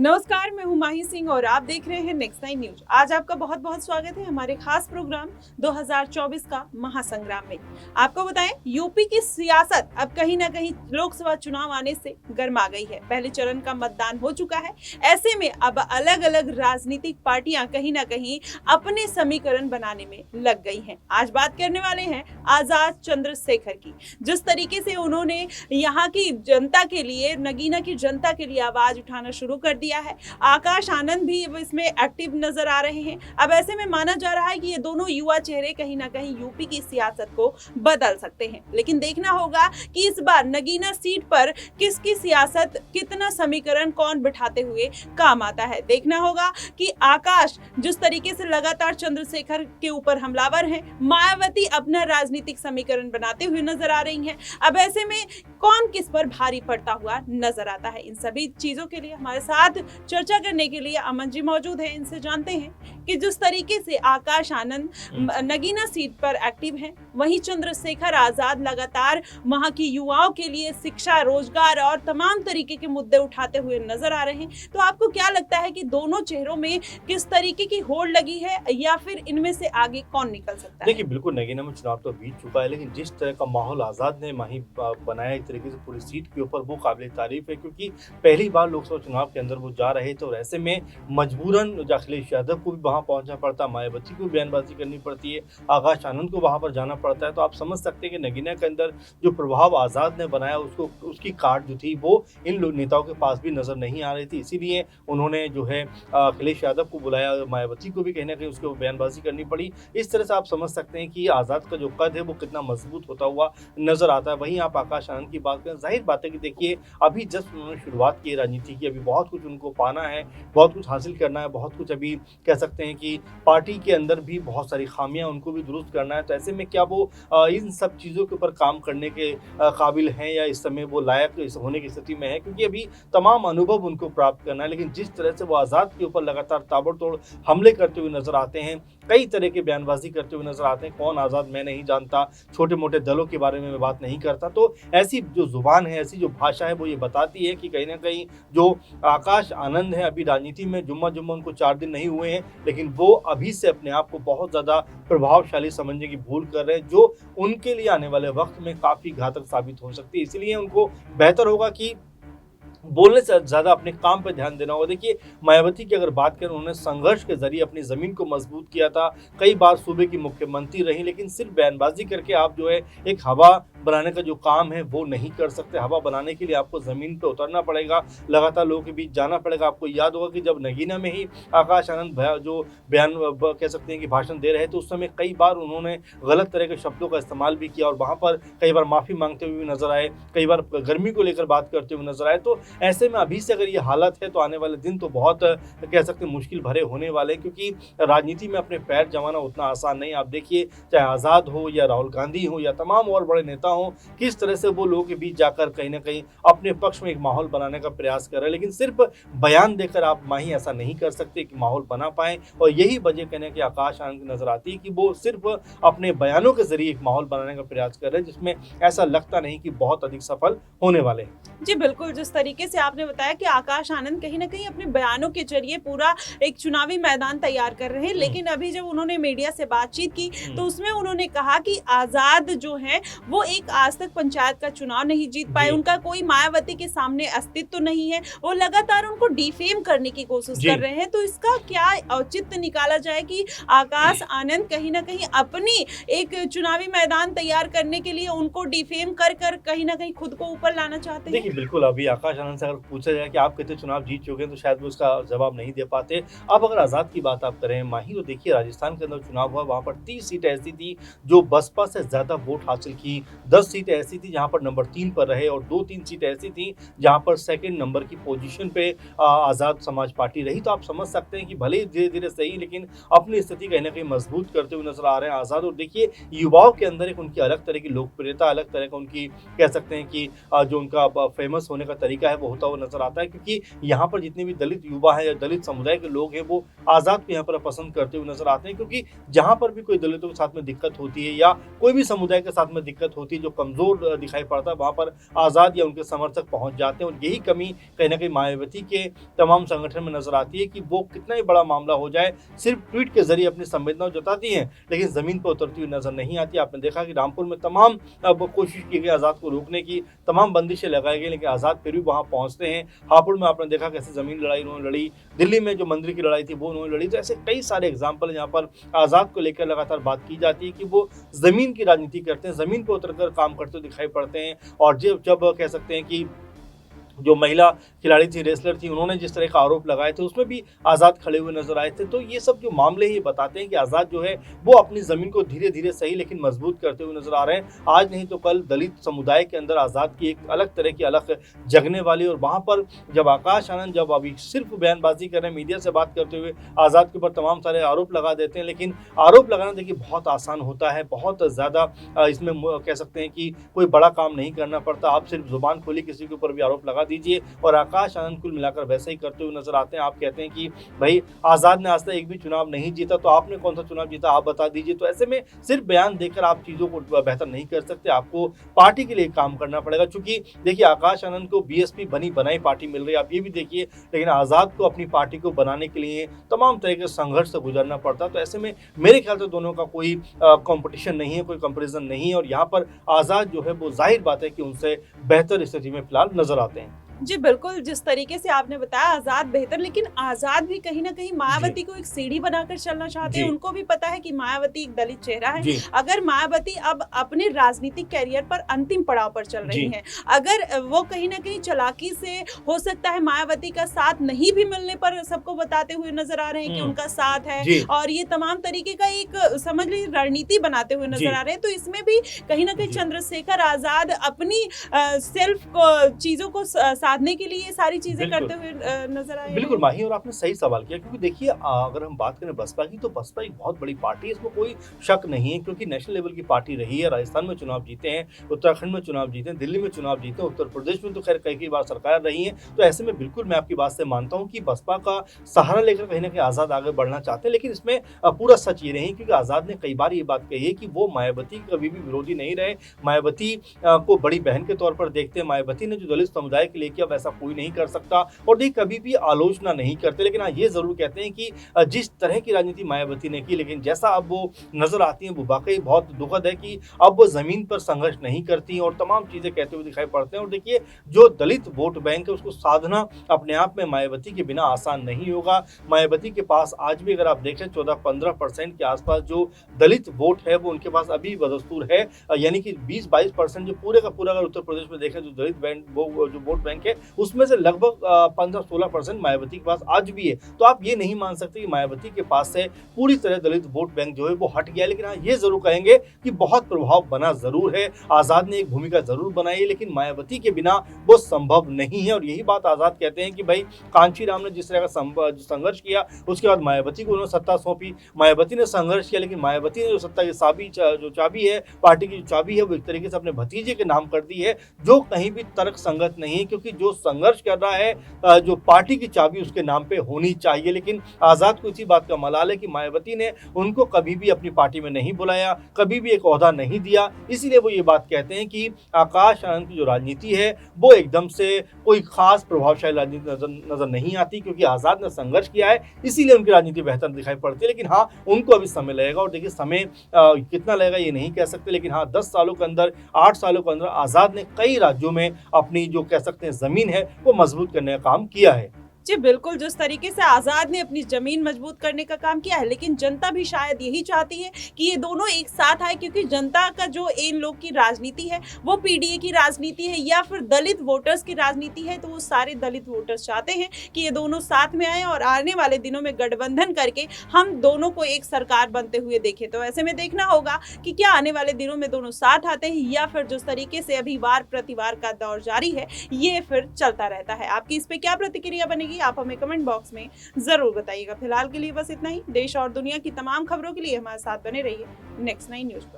नमस्कार, मैं हूं माही सिंह और आप देख रहे हैं नेक्स्ट 9 न्यूज। आज आपका बहुत बहुत स्वागत है हमारे खास प्रोग्राम 2024 का महासंग्राम में। आपको बताएं, यूपी की सियासत अब कहीं ना कहीं लोकसभा चुनाव आने से गर्मा गई है। पहले चरण का मतदान हो चुका है। ऐसे में अब अलग अलग राजनीतिक पार्टियां कहीं ना कहीं अपने समीकरण बनाने में लग गई हैं। आज बात करने वाले हैं आजाद चंद्रशेखर की। जिस तरीके से उन्होंने यहाँ की जनता के लिए, नगीना की जनता के लिए आवाज उठाना शुरू कर दिया है। आकाश आनंद भी इसमें एक्टिव नजर आ रहे हैं। अब ऐसे में माना जा रहा है कि ये दोनों युवा चेहरे कहीं ना कहीं यूपी की सियासत को बदल सकते हैं। लेकिन देखना होगा कि इस बार नगीना सीट पर किसकी सियासत, कितना समीकरण कौन बिठाते हुए काम आता है। देखना होगा कि आकाश जिस तरीके से लगातार चंद्रशेखर के ऊपर हमलावर हैं, मायावती अपना राजनीतिक समीकरण बनाते हुए नजर आ रही हैं। अब ऐसे में कौन किस पर भारी पड़ता हुआ नजर आता है, इन सभी चीजों के लिए हमारे साथ चर्चा करने के लिए अमन जी मौजूद हैं। इनसे जानते हैं कि जिस तरीके से आकाश आनंद नगीना सीट पर एक्टिव हैं, वहीं चंद्रशेखर आजाद लगातार वहां की युवाओं के लिए शिक्षा, रोजगार और तमाम तरीके के मुद्दे उठाते हुए नजर आ रहे हैं। तो आपको क्या लगता है कि दोनों चेहरों में किस तरीके की होड़ लगी है, या फिर इनमें से आगे कौन निकल सकता है? देखिए, बिल्कुल नगीना में चुनाव तो बीत चुका है, लेकिन जिस तरह का माहौल आज़ाद ने बनाया एक तरीके से पूरी सीट के ऊपर, वो काबिल तारीफ है। क्योंकि पहली बार लोकसभा चुनाव के अंदर वो जा रहे थे और ऐसे में मजबूरन अखिलेश यादव को भी वहाँ पहुँचना पड़ता, मायावती को बयानबाजी करनी पड़ती है, आकाश आनंद को वहाँ पर जाना पड़ता है। तो आप समझ सकते हैं कि नगीना के अंदर जो प्रभाव आज़ाद ने बनाया, उसकी काट जो थी वो इन नेताओं के पास भी नजर नहीं आ रही थी। इसीलिए उन्होंने जो है अखिलेश यादव को बुलाया, मायावती को भी कहीं ना कहीं उसके बयानबाजी करनी पड़ी। इस तरह से आप समझ सकते हैं कि आज़ाद का जो कद है वो कितना मजबूत होता हुआ नजर आता है। वहीं आप आकाश आनंद की बात करें, जाहिर बात है कि देखिए, अभी जस्ट उन्होंने शुरुआत की है राजनीति की, अभी बहुत कुछ उनको पाना है, बहुत कुछ हासिल करना है, बहुत कुछ अभी कह सकते हैं कि पार्टी के अंदर भी बहुत सारी खामियां उनको भी दुरुस्त करना है। तो ऐसे में क्या वो इन सब चीज़ों के ऊपर काम करने के काबिल हैं, या इस समय वो लायक होने की स्थिति में है? क्योंकि अभी तमाम अनुभव उनको प्राप्त करना है। लेकिन जिस तरह से वो आज़ाद के ऊपर लगातार ताबड़तोड़ हमले करते हुए नजर आते हैं, कई तरह के बयानबाजी करते हुए नजर आते हैं, कौन आज़ाद मैं नहीं जानता, छोटे मोटे दलों के बारे में मैं बात नहीं करता, तो ऐसी जो जुबान है, ऐसी जो भाषा है, वो ये बताती है कि कहीं ना कहीं जो आकाश आनंद है, अभी राजनीति में जुम्मा उनको 4 दिन नहीं हुए हैं, लेकिन वो अभी से अपने आप को बहुत ज़्यादा प्रभावशाली समझने की भूल कर रहे हैं, जो उनके लिए आने वाले वक्त में काफ़ी घातक साबित हो सकती है। इसीलिए उनको बेहतर होगा कि बोलने से ज़्यादा अपने काम पे ध्यान देना होगा। देखिए, मायावती की अगर बात करें, उन्होंने संघर्ष के जरिए अपनी ज़मीन को मजबूत किया था, कई बार सूबे की मुख्यमंत्री रही, लेकिन सिर्फ बयानबाजी करके आप जो है एक हवा बनाने का जो काम है वो नहीं कर सकते। हवा बनाने के लिए आपको ज़मीन पे उतरना पड़ेगा, लगातार लोगों के बीच जाना पड़ेगा। आपको याद होगा कि जब नगीना में ही आकाश आनंद जो बयान कह सकते हैं कि भाषण दे रहे थे, उस समय कई बार उन्होंने गलत तरह के शब्दों का इस्तेमाल भी किया और वहाँ पर कई बार माफ़ी मांगते हुए नजर आए, कई बार गर्मी को लेकर बात करते हुए नजर आए। तो ऐसे में अभी से अगर ये हालत है, तो आने वाले दिन तो बहुत कह सकते हैं मुश्किल भरे होने वाले, क्योंकि राजनीति में अपने पैर जमाना उतना आसान नहीं। आप देखिए, चाहे आज़ाद हो या राहुल गांधी हो या तमाम और बड़े नेता हो, किस तरह से वो लोगों के बीच जाकर कहीं ना कहीं अपने पक्ष में एक माहौल बनाने का प्रयास कर रहे हैं। लेकिन सिर्फ बयान देकर आप माही ऐसा नहीं कर सकते कि माहौल बना पाए, और यही वजह कहने की आकाश आनंद नजर आती है कि वो सिर्फ अपने बयानों के जरिए एक माहौल बनाने का प्रयास कर रहे हैं, जिसमें ऐसा लगता नहीं कि बहुत अधिक सफल होने वाले हैं। जी बिल्कुल, जिस तरीके से आपने बताया कि आकाश आनंद कहीं ना कहीं अपने बयानों के जरिए पूरा एक चुनावी मैदान तैयार कर रहे हैं, लेकिन अभी जब उन्होंने मीडिया से बातचीत की तो उसमें उन्होंने कहा कि आजाद जो है वो एक आज तक पंचायत का चुनाव नहीं जीत पाए, उनका कोई मायावती के सामने अस्तित्व नहीं है, वो लगातार उनको डिफेम करने की कोशिश कर रहे हैं। तो इसका क्या औचित्य निकाला जाए कि आकाश आनंद कहीं ना कहीं अपनी एक चुनावी मैदान तैयार करने के लिए उनको डिफेम कर कहीं ना कहीं खुद को ऊपर लाना चाहते हैं? बिल्कुल, अभी आकाश आनंद से अगर पूछा जाए कि आप कितने चुनाव जीत चुके हैं, तो शायद वो उसका जवाब नहीं दे पाते। अब अगर आज़ाद की बात आप करें माही, तो देखिए, राजस्थान के अंदर चुनाव हुआ, वहाँ पर 30 सीटें ऐसी थी जो बसपा से ज़्यादा वोट हासिल की, 10 सीटें ऐसी थी जहाँ पर नंबर 3 पर रहे, और 2-3 सीटें ऐसी थी जहाँ पर सेकेंड नंबर की पोजीशन पे आज़ाद समाज पार्टी रही। तो आप समझ सकते हैं कि भले ही धीरे धीरे सही, लेकिन अपनी स्थिति कहीं ना कहीं मजबूत करते हुए नजर आ रहे हैं आज़ाद। और देखिए, युवाओं के अंदर एक उनकी अलग तरह की लोकप्रियता, अलग तरह का उनकी कह सकते हैं कि जो उनका फेमस होने का तरीका है वो होता हुआ नजर आता है। क्योंकि यहाँ पर जितने भी दलित युवा हैं या दलित समुदाय के लोग हैं, वो आज़ाद को यहाँ पर पसंद करते हुए नजर आते हैं। क्योंकि जहाँ पर भी कोई दलितों के साथ में दिक्कत होती है या कोई भी समुदाय के साथ में दिक्कत होती है, जो कमजोर दिखाई पड़ता है वहां पर आजाद या उनके समर्थक पहुंच जाते हैं। और यही कमी कहीं ना कहीं मायावती के तमाम संगठन में नजर आती है कि वो कितना ही बड़ा मामला हो जाए सिर्फ ट्वीट के जरिए अपनी संवेदनाओं जताती हैं, लेकिन जमीन पर उतरती हुई नजर नहीं आती। आपने देखा कि रामपुर में तमाम कोशिश की गई आजाद को रोकने की, तमाम बंदिशें लगाई गई, लेकिन आजाद फिर भी वहां पहुंचते हैं। हापुड़ में आपने देखा कैसे जमीन लड़ाई उन्होंने लड़ी, दिल्ली में जो मंदिर की लड़ाई थी वो उन्होंने लड़ी। तो ऐसे कई सारे एग्जाम्पल है जहाँ पर आजाद को लेकर लगातार बात की जाती है कि वो जमीन की राजनीति करते हैं, जमीन पर उतरकर काम करते दिखाई पड़ते हैं। और जब कह सकते हैं कि जो महिला खिलाड़ी थी, रेसलर थी, उन्होंने जिस तरह का आरोप लगाए थे उसमें भी आज़ाद खड़े हुए नजर आए थे। तो ये सब जो मामले हैं ये बताते हैं कि आज़ाद जो है वो अपनी ज़मीन को धीरे धीरे सही लेकिन मजबूत करते हुए नजर आ रहे हैं। आज नहीं तो कल दलित समुदाय के अंदर आज़ाद की एक अलग तरह की अलग जगने वाली। और वहाँ पर जब आकाश आनंद जब अभी सिर्फ बयानबाजी कर रहे हैं, मीडिया से बात करते हुए आज़ाद के ऊपर तमाम सारे आरोप लगा देते हैं, लेकिन आरोप लगाना देखिए बहुत आसान होता है, बहुत ज़्यादा इसमें कह सकते हैं कि कोई बड़ा काम नहीं करना पड़ता। आप सिर्फ जुबान खोली किसी के ऊपर भी आरोप लगा दीजिए और आकाश आनंद कुल मिलाकर वैसे ही करते हुए नजर आते हैं। आप कहते हैं कि भाई आज़ाद ने आज तक एक भी चुनाव नहीं जीता, तो आपने कौन सा चुनाव जीता आप बता दीजिए। तो ऐसे में सिर्फ बयान देकर आप चीज़ों को बेहतर नहीं कर सकते, आपको पार्टी के लिए काम करना पड़ेगा। चूंकि देखिए आकाश आनंद को बीएसपी बनी बनाई पार्टी मिल रही है, आप ये भी देखिए, लेकिन आज़ाद को अपनी पार्टी को बनाने के लिए तमाम तरह के संघर्ष से गुजरना पड़ता। तो ऐसे में मेरे ख्याल से दोनों का कोई कॉम्पिटिशन नहीं है, कोई कंपेरिजन नहीं है। और यहाँ पर आज़ाद जो है वो जाहिर बात है कि उनसे बेहतर स्थिति में फिलहाल नजर आते हैं। जी बिल्कुल, जिस तरीके से आपने बताया आजाद बेहतर, लेकिन आजाद भी कहीं ना कहीं मायावती को एक सीढ़ी बनाकर चलना चाहते हैं। उनको भी पता है कि मायावती एक दलित चेहरा है। अगर मायावती अब अपने राजनीतिक कैरियर पर अंतिम पड़ाव पर चल रही हैं, अगर वो कहीं ना कहीं चालाकी से हो सकता है मायावती का साथ नहीं भी मिलने पर सबको बताते हुए नजर आ रहे हैं कि उनका साथ है, और ये तमाम तरीके का एक समझ लीजिए रणनीति बनाते हुए नजर आ रहे हैं, तो इसमें भी कहीं ना कहीं चंद्रशेखर आजाद अपनी सेल्फ चीजों को साधने के लिए सारी चीजें करते हुए नजर आए। बिल्कुल माही, और आपने सही सवाल किया, क्योंकि देखिए अगर हम बात करें बसपा की, तो बसपा एक बहुत बड़ी पार्टी है, इसमें कोई शक नहीं है, क्योंकि नेशनल लेवल की पार्टी रही है। राजस्थान में चुनाव जीते हैं, उत्तराखंड में चुनाव जीते हैं, दिल्ली में चुनाव जीते हैं, उत्तर प्रदेश में तो खैर कई बार सरकार रही है। तो ऐसे में बिल्कुल मैं आपकी बात से मानता हूँ कि बसपा का सहारा लेकर कहीं ना कहीं आजाद आगे बढ़ना चाहते हैं, लेकिन इसमें पूरा सच ये नहीं, क्योंकि आजाद ने कई बार ये बात कही है कि वो मायावती कभी भी विरोधी नहीं रहे, मायावती को बड़ी बहन के तौर पर देखते हैं। मायावती ने जो दलित समुदाय के लिए किया वैसा कोई नहीं कर सकता, और ये कभी भी आलोचना नहीं करते। लेकिन हाँ ये जरूर कहते हैं कि जिस तरह की राजनीति मायावती ने की, लेकिन जैसा अब वो नजर आती है वो वाकई बहुत दुखद है कि अब वो जमीन पर संघर्ष नहीं करती और तमाम चीजें कहते हुए दिखाई पड़ते हैं। और देखिए जो दलित वोट बैंक है उसको साधना अपने आप में मायावती के बिना आसान नहीं होगा। मायावती के पास आज भी अगर आप देखें 14-15% के आसपास जो दलित वोट है वो उनके पास अभी बदस्तूर है, यानी कि 20-22% जो पूरे का पूरा अगर उत्तर प्रदेश में देखें जो दलित बैंक जो वोट बैंक है उसमें से लगभग 15-16% मायावती के पास आज भी है। तो आप ये नहीं मान सकते कि मायावती के पास से पूरी तरह दलित वोट बैंक जो है वो हट गया। लेकिन हाँ ये जरूर कहेंगे कि बहुत प्रभाव बना जरूर है, आजाद ने एक भूमिका जरूर बनाई है, लेकिन मायावती के बिना वो संभव नहीं है। और यही बात आजाद कहते हैं कि भाई कांची राम ने जिस तरह का संघर्ष किया उसके बाद मायावती को उन्होंने सत्ता सौंपी, मायावती ने संघर्ष किया, लेकिन मायावती ने जो सत्ता की जो चाबी है, पार्टी की जो चाबी है वो एक तरीके से अपने भतीजे के नाम कर दी है, जो कहीं भी तर्क संगत नहीं है, क्योंकि जो संघर्ष कर रहा है जो पार्टी की चाबी उसके नाम पे होनी चाहिए। लेकिन आजाद को इसी बात का मलाल है कि मायावती ने उनको कभी भी अपनी पार्टी में नहीं बुलाया, कभी भी एक ओहदा नहीं दिया, इसीलिए वो ये बात कहते हैं कि आकाश आनंद की जो राजनीति है वो एकदम से कोई खास प्रभावशाली राजनीति नजर नहीं आती, क्योंकि आजाद ने संघर्ष किया है इसीलिए उनकी राजनीति बेहतर दिखाई पड़ती है। लेकिन हाँ उनको अभी समय लगेगा, और देखिए समय कितना लगेगा ये नहीं कह सकते, लेकिन हाँ 10 सालों के अंदर 8 सालों के अंदर आजाद ने कई राज्यों में अपनी जो कह सकते हैं जमीन है वो मजबूत करने का काम किया है। जी बिल्कुल, जिस तरीके से आजाद ने अपनी जमीन मजबूत करने का काम किया है, लेकिन जनता भी शायद यही चाहती है कि ये दोनों एक साथ आए, क्योंकि जनता का जो इन लोग की राजनीति है वो पीडीए की राजनीति है या फिर दलित वोटर्स की राजनीति है। तो वो सारे दलित वोटर्स चाहते हैं कि ये दोनों साथ में आए और आने वाले दिनों में गठबंधन करके हम दोनों को एक सरकार बनते हुए देखें। तो ऐसे में देखना होगा कि क्या आने वाले दिनों में दोनों साथ आते हैं या फिर जिस तरीके से अभी वार प्रतिवार का दौर जारी है ये फिर चलता रहता है। आपकी इस पे क्या प्रतिक्रिया बनेगी आप हमें कमेंट बॉक्स में जरूर बताइएगा। फिलहाल के लिए बस इतना ही। देश और दुनिया की तमाम खबरों के लिए हमारे साथ बने रहिए नेक्स्ट 9 न्यूज पर।